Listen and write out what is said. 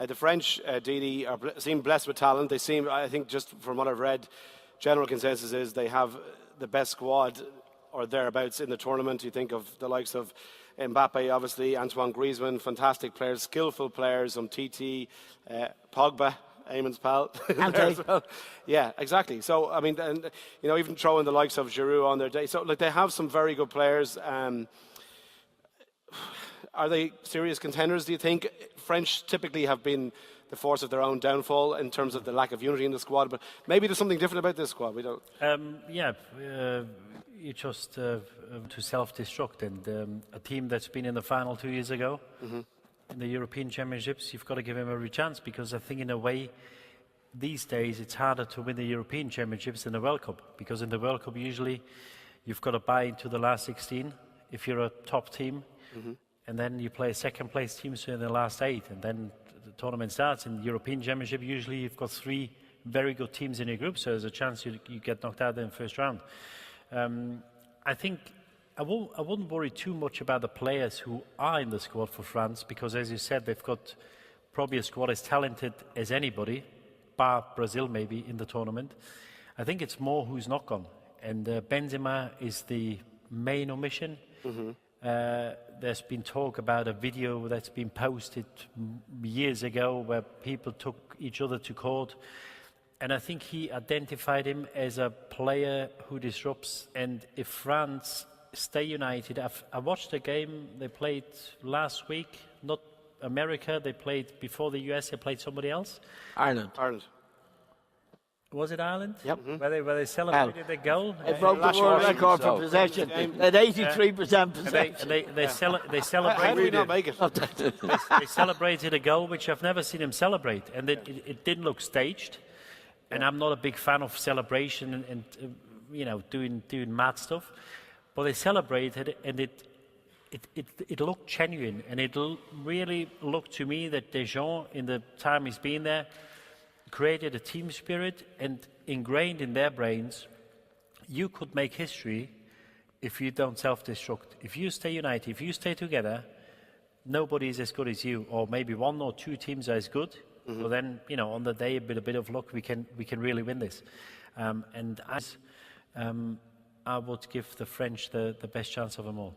The French, Didi, seem blessed with talent. They seem, I think, just from what I've read, general consensus is they have the best squad or thereabouts in the tournament. You think of the likes of Mbappe, obviously, Antoine Griezmann, fantastic players, skillful players, TT, Pogba, Eamon's pal. Well. Yeah, exactly. So, I mean, and, you know, even throwing the likes of Giroud on their day. So, like, they have some very good players. Are they serious contenders, do you think? French typically have been the force of their own downfall in terms of the lack of unity in the squad, but maybe there's something different about this squad. We don't. You just to self-destruct, and a team that's been in the final 2 years ago in the European Championships, you've got to give him every chance, because I think in a way these days it's harder to win the European Championships than the World Cup, because in the World Cup usually you've got to buy into the last 16 if you're a top team, and then you play a second place team so in the last 8, and then the tournament starts. In the European Championship usually you've got 3 very good teams in your group, so there's a chance you get knocked out in the first round. I think I wouldn't worry too much about the players who are in the squad for France, because as you said, they've got probably a squad as talented as anybody, bar Brazil maybe in the tournament. I think it's more who's not gone, and Benzema is the main omission. There's been talk about a video that's been posted years ago where people took each other to court, and I think he identified him as a player who disrupts. And if France stay united, I watched a game they played last week, not America, they played before the US, they played somebody else. Ireland. Was it Ireland? Yep. Where they celebrated their goal? It broke the world record for possession at 83% possession. They celebrated. How do we not make it? They celebrated a goal which I've never seen them celebrate, and it didn't look staged. And I'm not a big fan of celebration and you know, doing mad stuff, but they celebrated, and it looked genuine, and it really looked to me that Deschamps, in the time he's been there, created a team spirit and ingrained in their brains, you could make history if you don't self-destruct. If you stay united, if you stay together, nobody is as good as you, or maybe 1 or 2 teams are as good. Well, then, you know, on the day, with a bit of luck, we can really win this. And I would give the French the best chance of them all.